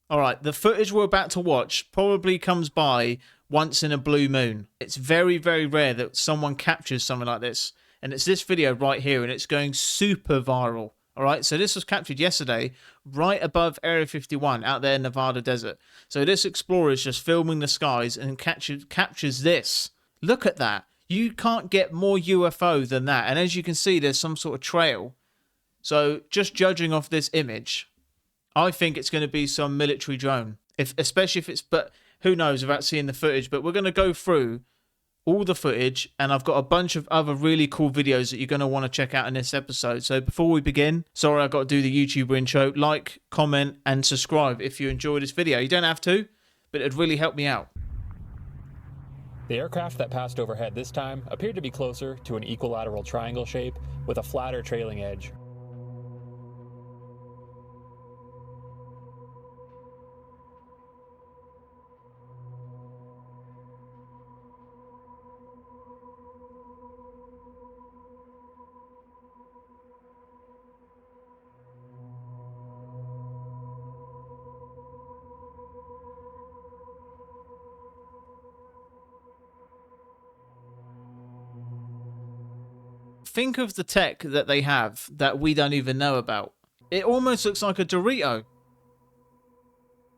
All right, the footage we're about to watch probably comes by once in a blue moon. It's very, very rare that someone captures something like this. And it's this video right here, and it's going super viral. All right, so this was captured yesterday right above Area 51 out there in Nevada desert. So this explorer is just filming the skies and captures this. Look at that. You can't get more UFO than that. And as you can see, there's some sort of trail. So just judging off this image, I think it's going to be some military drone. Especially if it's, but who knows without seeing the footage. But we're going to go through all the footage, and I've got a bunch of other really cool videos that you're going to want to check out in this episode. So before we begin, sorry I got to do the YouTuber intro. Like, comment, and subscribe if you enjoy this video. You don't have to, but it'd really help me out. The aircraft that passed overhead this time appeared to be closer to an equilateral triangle shape with a flatter trailing edge. Think of the tech that they have that we don't even know about. It almost looks like a Dorito.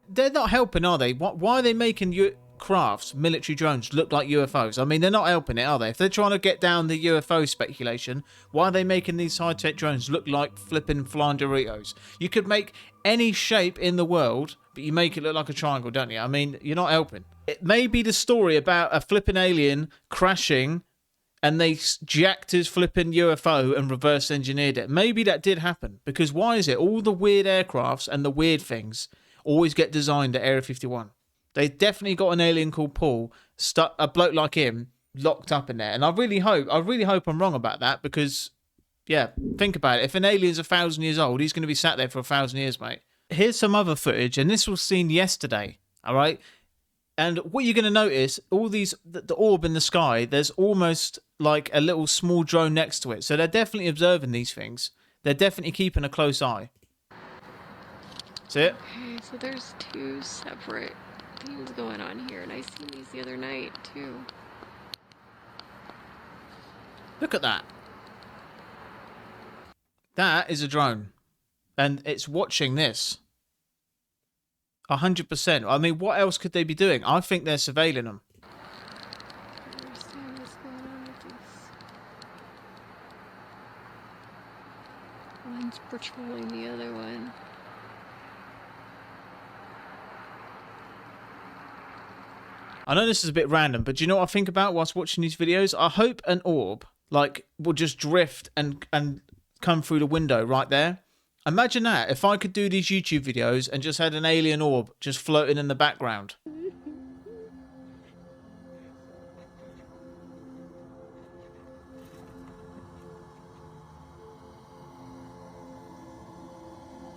They're not helping, are they? Why are they making crafts, military drones, look like UFOs? I mean, they're not helping it, are they? If they're trying to get down the UFO speculation, why are they making these high-tech drones look like flipping flying Doritos? You could make any shape in the world, but you make it look like a triangle, don't you? I mean, you're not helping. It may be the story about a flipping alien crashing and they jacked his flipping UFO and reverse engineered it. Maybe that did happen. Because why is it all the weird aircrafts and the weird things always get designed at Area 51? They definitely got an alien called Paul, a bloke like him, locked up in there. And I really hope I'm wrong about that, because, yeah, think about it. If an alien's 1,000 years old, he's going to be sat there for 1,000 years, mate. Here's some other footage, and this was seen yesterday, all right? And what you're going to notice, all these, the orb in the sky, there's almost like a little small drone next to it. So they're definitely observing these things. They're definitely keeping a close eye. See it? Okay, so there's two separate things going on here, and I seen these the other night too. Look at that. That is a drone. And it's watching this. 100%. I mean, what else could they be doing? I think they're surveilling them. I understand what's going on with this. One's patrolling the other one. I know this is a bit random, but do you know what I think about whilst watching these videos? I hope an orb, like, will just drift and come through the window right there. Imagine that, if I could do these YouTube videos and just had an alien orb just floating in the background.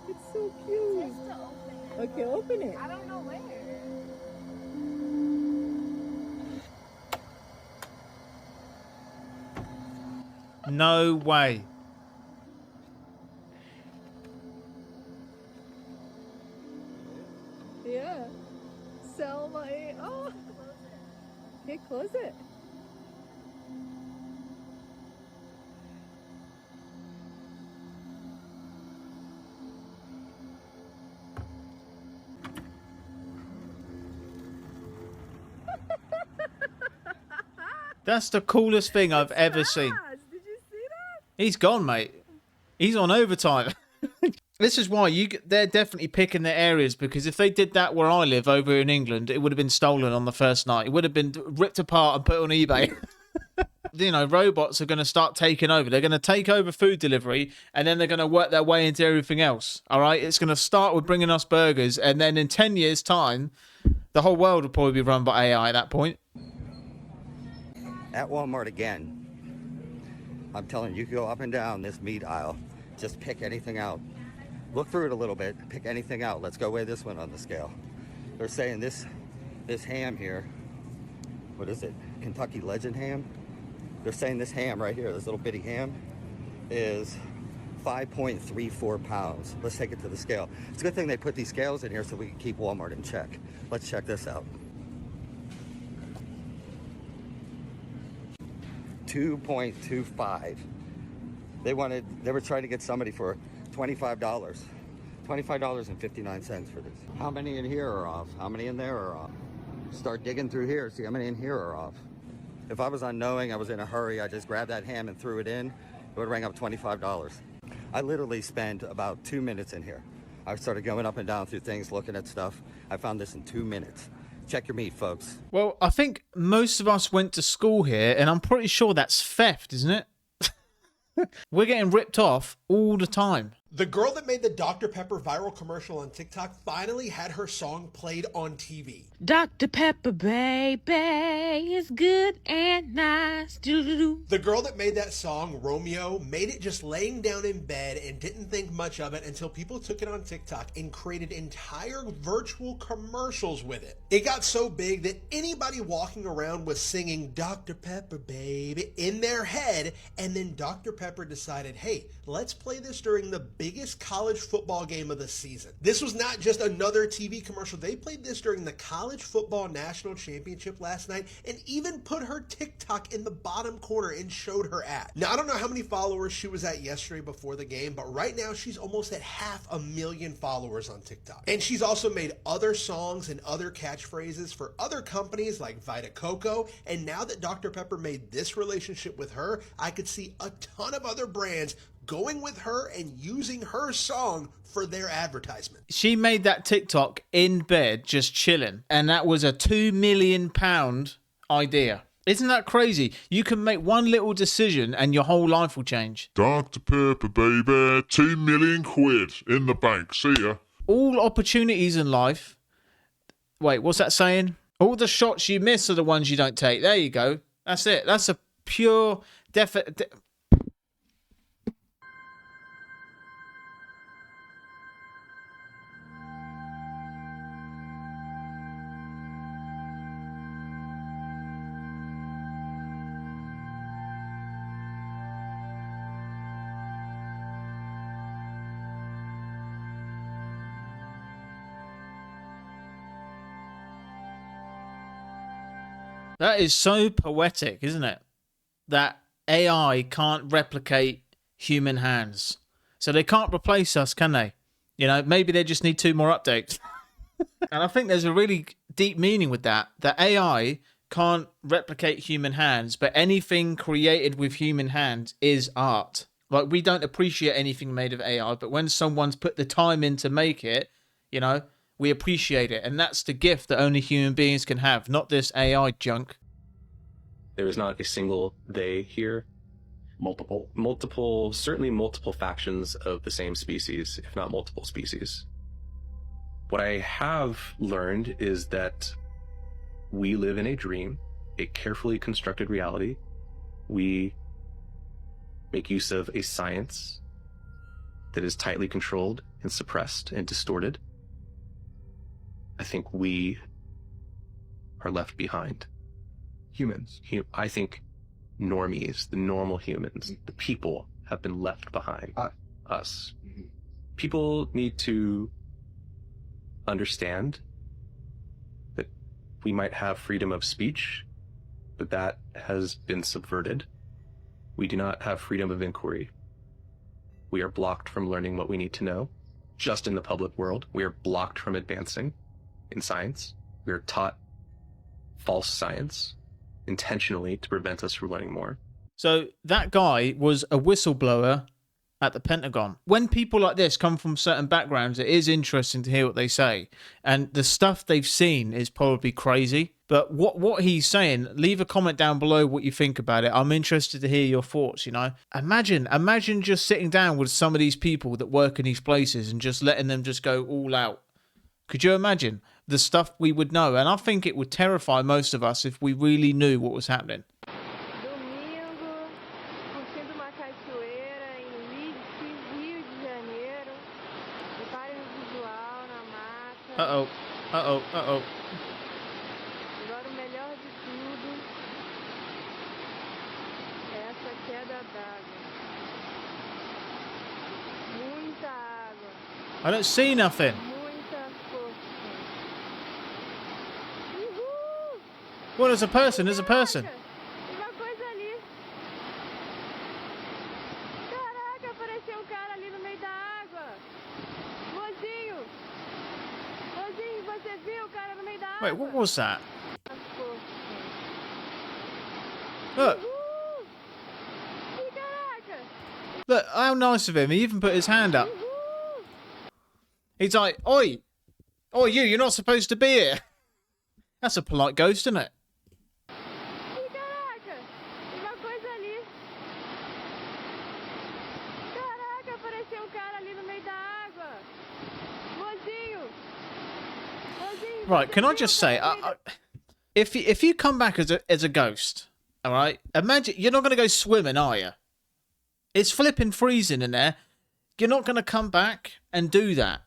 It's so cute. Okay, open it. I don't know where. No way. Yeah. Sell my. Oh. Okay, close it. That's the coolest thing I've ever seen. Did you see that? He's gone, mate. He's on overtime. This is why they're definitely picking their areas, because if they did that where I live over in England, it would have been stolen on the first night. It would have been ripped apart and put on eBay. You know, robots are going to start taking over. They're going to take over food delivery, and then they're going to work their way into everything else. All right? It's going to start with bringing us burgers, and then in 10 years' time, the whole world will probably be run by AI at that point. At Walmart again. I'm telling you, you can go up and down this meat aisle. Just pick anything out. Look through it a little bit. Pick anything out. Let's go weigh this one on the scale. They're saying this ham here, what is it? Kentucky Legend ham? They're saying this ham right here, this little bitty ham, is 5.34 pounds. Let's take it to the scale. It's a good thing they put these scales in here so we can keep Walmart in check. Let's check this out. 2.25. They were trying to get somebody for $25. $25.59 for this. How many in here are off? How many in there are off? Start digging through here, see how many in here are off. If I was unknowing, I was in a hurry, I just grabbed that ham and threw it in, it would ring up $25. I literally spent about 2 minutes in here. I started going up and down through things, looking at stuff. I found this in 2 minutes. Check your meat, folks. Well, I think most of us went to school here, and I'm pretty sure that's theft, isn't it? We're getting ripped off all the time. The girl that made the Dr. Pepper viral commercial on TikTok finally had her song played on TV. Dr. Pepper, baby, is good and nice. Doo-doo-doo. The girl that made that song, Romeo, made it just laying down in bed and didn't think much of it until people took it on TikTok and created entire virtual commercials with it. It got so big that anybody walking around was singing Dr. Pepper, baby in their head, and then Dr. Pepper decided, hey, let's play this during the biggest college football game of the season. This was not just another TV commercial. They played this during the college football national championship last night and even put her TikTok in the bottom corner and showed her ad. Now, I don't know how many followers she was at yesterday before the game, but right now she's almost at 500,000 followers on TikTok. And she's also made other songs and other catchphrases for other companies like Vita Coco. And now that Dr. Pepper made this relationship with her, I could see a ton of other brands going with her and using her song for their advertisement. She made that TikTok in bed, just chilling, and that was a £2 million idea. Isn't that crazy? You can make one little decision and your whole life will change. Dr. Pepper, baby, 2 million quid in the bank. See ya. All opportunities in life. Wait, what's that saying? All the shots you miss are the ones you don't take. There you go. That's it. That's a pure That is so poetic, isn't it? That AI can't replicate human hands. So they can't replace us, can they? You know, maybe they just need 2 more updates. And I think there's a really deep meaning with that. That AI can't replicate human hands, but anything created with human hands is art. Like, we don't appreciate anything made of AI, but when someone's put the time in to make it, you know, we appreciate it. And that's the gift that only human beings can have, not this AI junk. There is not a single they here. Certainly multiple factions of the same species, if not multiple species. What I have learned is that we live in a dream, a carefully constructed reality. We make use of a science that is tightly controlled and suppressed and distorted. I think we are left behind. Humans. I think normies, the normal humans, the people have been left behind. Us. People need to understand that we might have freedom of speech, but that has been subverted. We do not have freedom of inquiry. We are blocked from learning what we need to know. Just in the public world, we are blocked from advancing in science. We are taught false science intentionally to prevent us from learning more. So that guy was a whistleblower at the Pentagon. When people like this come from certain backgrounds, it is interesting to hear what they say. And the stuff they've seen is probably crazy. But what he's saying, leave a comment down below what you think about it. I'm interested to hear your thoughts, you know. Imagine just sitting down with some of these people that work in these places and just letting them just go all out. Could you imagine the stuff we would know? And I think it would terrify most of us if we really knew what was happening. Domingo, curtindo uma cachoeira em Leeds, Rio de Janeiro. Reparem no visual, na mata. Uh-oh. Agora o melhor de tudo é essa queda d'água. I don't see nothing. Well, there's a person. There's a person. Wait, what was that? Look. Look, how nice of him. He even put his hand up. He's like, oi. Oi, you're not supposed to be here. That's a polite ghost, isn't it? Right, can I just say, if you come back as a ghost, all right, imagine you're not going to go swimming, are you? It's flipping freezing in there. You're not going to come back and do that.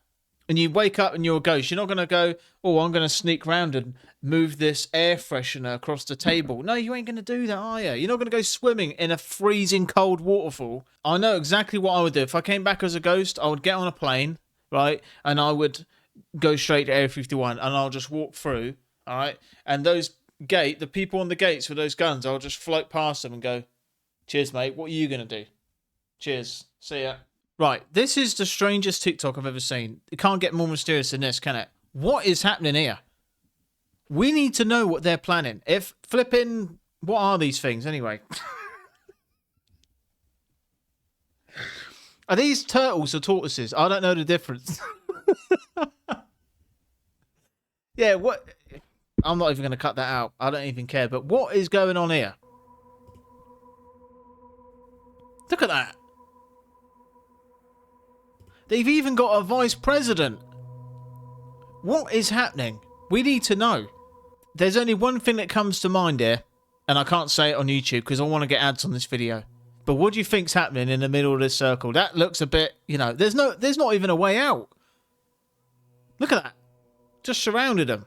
And you wake up and you're a ghost. You're not going to go, oh, I'm going to sneak round and move this air freshener across the table. No, you ain't going to do that, are you? You're not going to go swimming in a freezing cold waterfall. I know exactly what I would do. If I came back as a ghost, I would get on a plane, right? And I would go straight to Area 51 and I'll just walk through, all right? And the people on the gates with those guns, I'll just float past them and go, cheers, mate. What are you going to do? Cheers. See ya. Right, this is the strangest TikTok I've ever seen. It can't get more mysterious than this, can it? What is happening here? We need to know what they're planning. If flipping... What are these things, anyway? Are these turtles or tortoises? I don't know the difference. Yeah, what... I'm not even going to cut that out. I don't even care. But what is going on here? Look at that. They've even got a vice president. What is happening? We need to know. There's only one thing that comes to mind here, and I can't say it on YouTube because I want to get ads on this video. But what do you think's happening in the middle of this circle? That looks a bit, there's not even a way out. Look at that. Just surrounded them.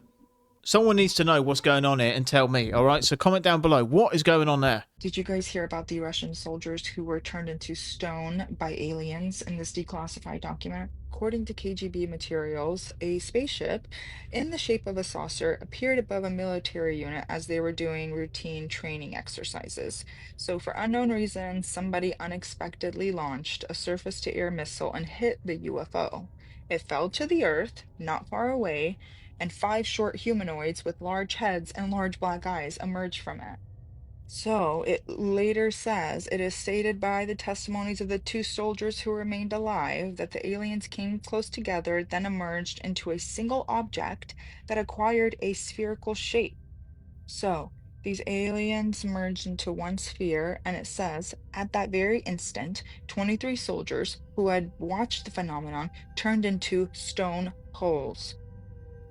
Someone needs to know what's going on here and tell me, all right? So comment down below. What is going on there? Did you guys hear about the Russian soldiers who were turned into stone by aliens in this declassified document? According to KGB materials, a spaceship in the shape of a saucer appeared above a military unit as they were doing routine training exercises. So for unknown reasons, somebody unexpectedly launched a surface-to-air missile and hit the UFO. It fell to the earth, not far away, and 5 short humanoids with large heads and large black eyes emerged from it. So it later says it is stated by the testimonies of the 2 soldiers who remained alive that the aliens came close together, then emerged into a single object that acquired a spherical shape. So these aliens merged into one sphere, and it says at that very instant, 23 soldiers who had watched the phenomenon turned into stone poles.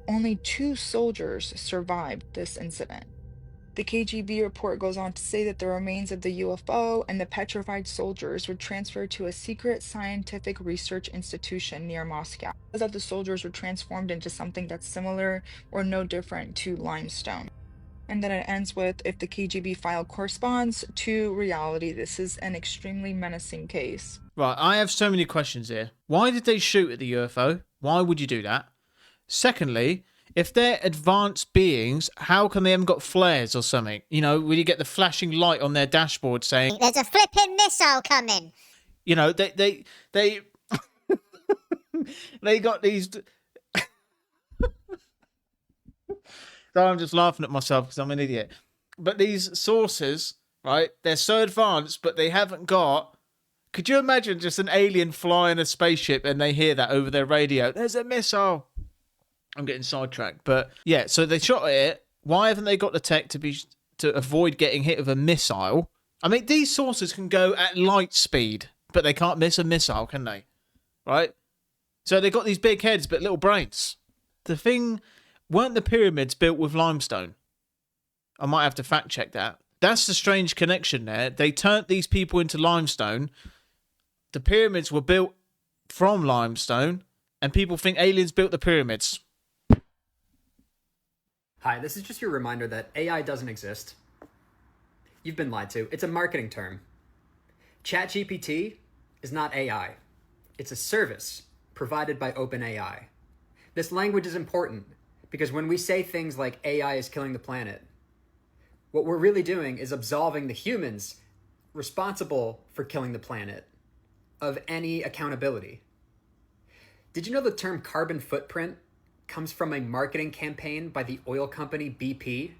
Only 2 soldiers survived this incident. The KGB report goes on to say that the remains of the UFO and the petrified soldiers were transferred to a secret scientific research institution near Moscow. That the soldiers were transformed into something that's similar or no different to limestone. And then it ends with, if the KGB file corresponds to reality, this is an extremely menacing case. Right, I have so many questions here. Why did they shoot at the UFO? Why would you do that? Secondly, if they're advanced beings, how come they haven't got flares or something? Will you get the flashing light on their dashboard saying, there's a flipping missile coming? They they got these... So I'm just laughing at myself because I'm an idiot. But these sources, right, they're so advanced, but they haven't got... Could you imagine just an alien flying a spaceship and they hear that over their radio? There's a missile. I'm getting sidetracked. But yeah, so they shot at it. Why haven't they got the tech to avoid getting hit with a missile? I mean, these sources can go at light speed, but they can't miss a missile, can they? Right? So they got these big heads, but little brains. The thing... Weren't the pyramids built with limestone? I might have to fact check that. That's the strange connection there. They turned these people into limestone. The pyramids were built from limestone, and people think aliens built the pyramids. Hi, this is just your reminder that AI doesn't exist. You've been lied to. It's a marketing term. ChatGPT is not AI. It's a service provided by OpenAI. This language is important because when we say things like AI is killing the planet, what we're really doing is absolving the humans responsible for killing the planet of any accountability. Did you know the term carbon footprint comes from a marketing campaign by the oil company BP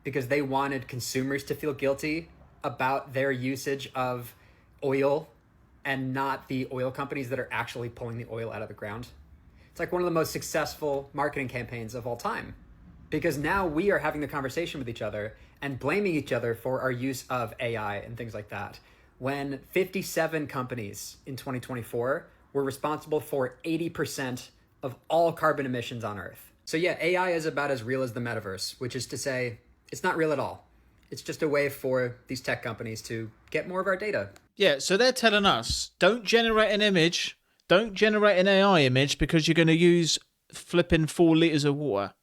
because they wanted consumers to feel guilty about their usage of oil and not the oil companies that are actually pulling the oil out of the ground? It's like one of the most successful marketing campaigns of all time, because now we are having the conversation with each other and blaming each other for our use of AI and things like that, when 57 companies in 2024 were responsible for 80% of all carbon emissions on Earth. So yeah, AI is about as real as the metaverse, which is to say, it's not real at all. It's just a way for these tech companies to get more of our data. Yeah, so they're telling us, don't generate an image, don't generate an AI image because you're going to use flipping 4 litres of water.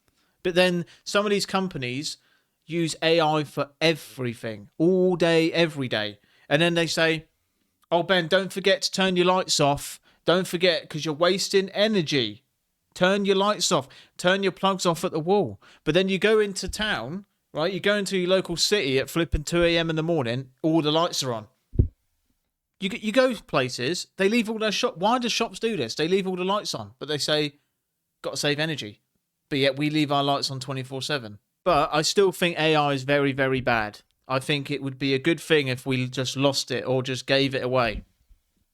But then some of these companies use AI for everything, all day, every day. And then they say, oh, Ben, don't forget to turn your lights off. Don't forget, because you're wasting energy. Turn your lights off. Turn your plugs off at the wall. But then you go into town, right? You go into your local city at flipping 2 a.m. in the morning, all the lights are on. You go places, they leave all their shop. Why do shops do this? They leave all the lights on, but they say, got to save energy. But yet we leave our lights on 24/7. But I still think AI is very, very bad. I think it would be a good thing if we just lost it or just gave it away.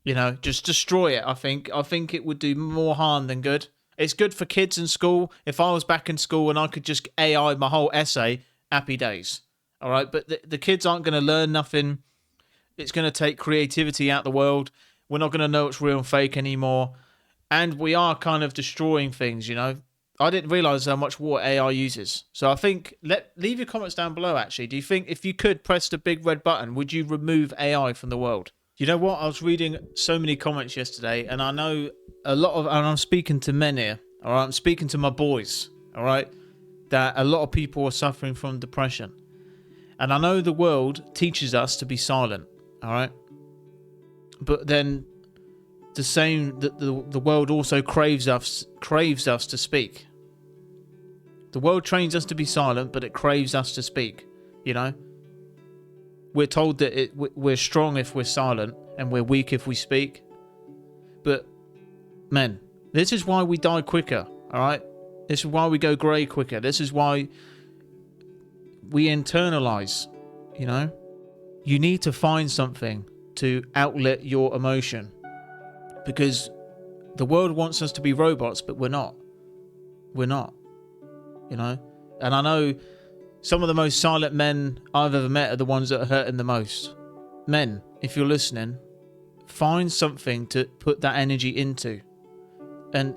You know, just destroy it. I think it would do more harm than good. It's good for kids in school. If I was back in school and I could just AI my whole essay, happy days. All right, but the kids aren't going to learn nothing. It's going to take creativity out of the world. We're not going to know it's real and fake anymore. And we are kind of destroying things, you know. I didn't realise how much water AI uses. So I think, leave your comments down below, actually. Do you think if you could press the big red button, would you remove AI from the world? You know what? I was reading so many comments yesterday, and I know and I'm speaking to men here, all right? I'm speaking to my boys, all right? That a lot of people are suffering from depression. And I know the world teaches us to be silent, all right? But then the world also craves us to speak. The world trains us to be silent, but it craves us to speak, you know? We're told that we're strong if we're silent and we're weak if we speak. But, men, this is why we die quicker, all right? This is why we go grey quicker. This is why we internalize, you know? You need to find something to outlet your emotion. Because the world wants us to be robots, but we're not. We're not, you know? And I know some of the most silent men I've ever met are the ones that are hurting the most. Men, if you're listening, find something to put that energy into. And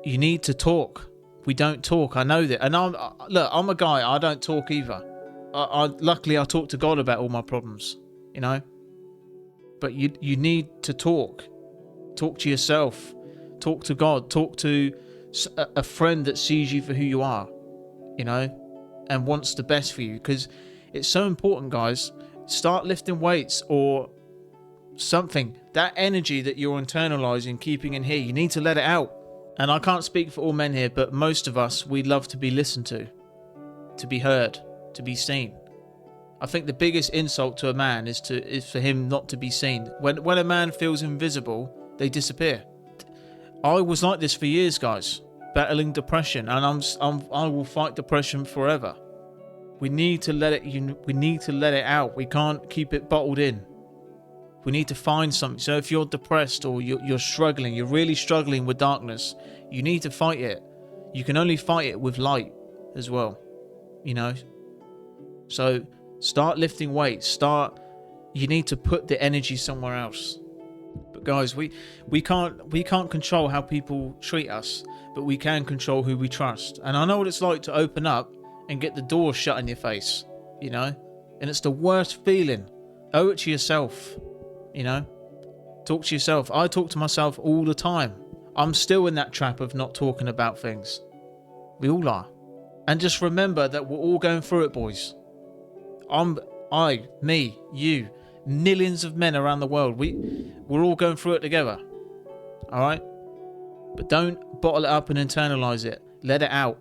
you need to talk. We don't talk. I know that. And I'm a guy. I don't talk either. Luckily, I talk to God about all my problems, you know? But you need to talk. Talk to yourself. Talk to God. Talk to a friend that sees you for who you are, you know? And wants the best for you, because it's so important, guys. Start lifting weights or something. That energy that you're internalizing, keeping in here, you need to let it out. And I can't speak for all men here, but most of us, we love to be listened to be heard, to be seen. I think the biggest insult to a man is for him not to be seen. When a man feels invisible, they disappear. I was like this for years, guys. Battling depression, and I will fight depression forever. We need to let it out. We can't keep it bottled in. We need to find something. So if you're depressed or you're struggling, you're really struggling with darkness, you need to fight it. You can only fight it with light as well, you know. So start lifting weights. You need to put the energy somewhere else. But guys, we can't control how people treat us, but we can control who we trust. And I know what it's like to open up and get the door shut in your face, you know? And it's the worst feeling. Owe it to yourself, you know? Talk to yourself. I talk to myself all the time. I'm still in that trap of not talking about things. We all are. And just remember that we're all going through it, boys. Me, you, millions of men around the world. We're all going through it together. All right? But don't bottle it up and internalize it. Let it out.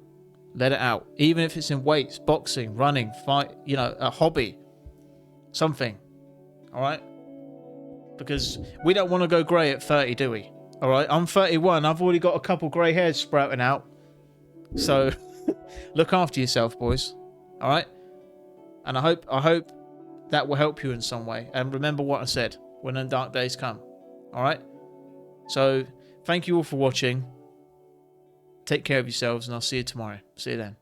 Let it out. Even if it's in weights, boxing, running, fight, you know, a hobby, something. All right? Because we don't want to go grey at 30, do we? All right? I'm 31. I've already got a couple grey hairs sprouting out. So look after yourself, boys. All right? And I hope that will help you in some way. And remember what I said when the dark days come. All right? So thank you all for watching. Take care of yourselves, and I'll see you tomorrow. See you then.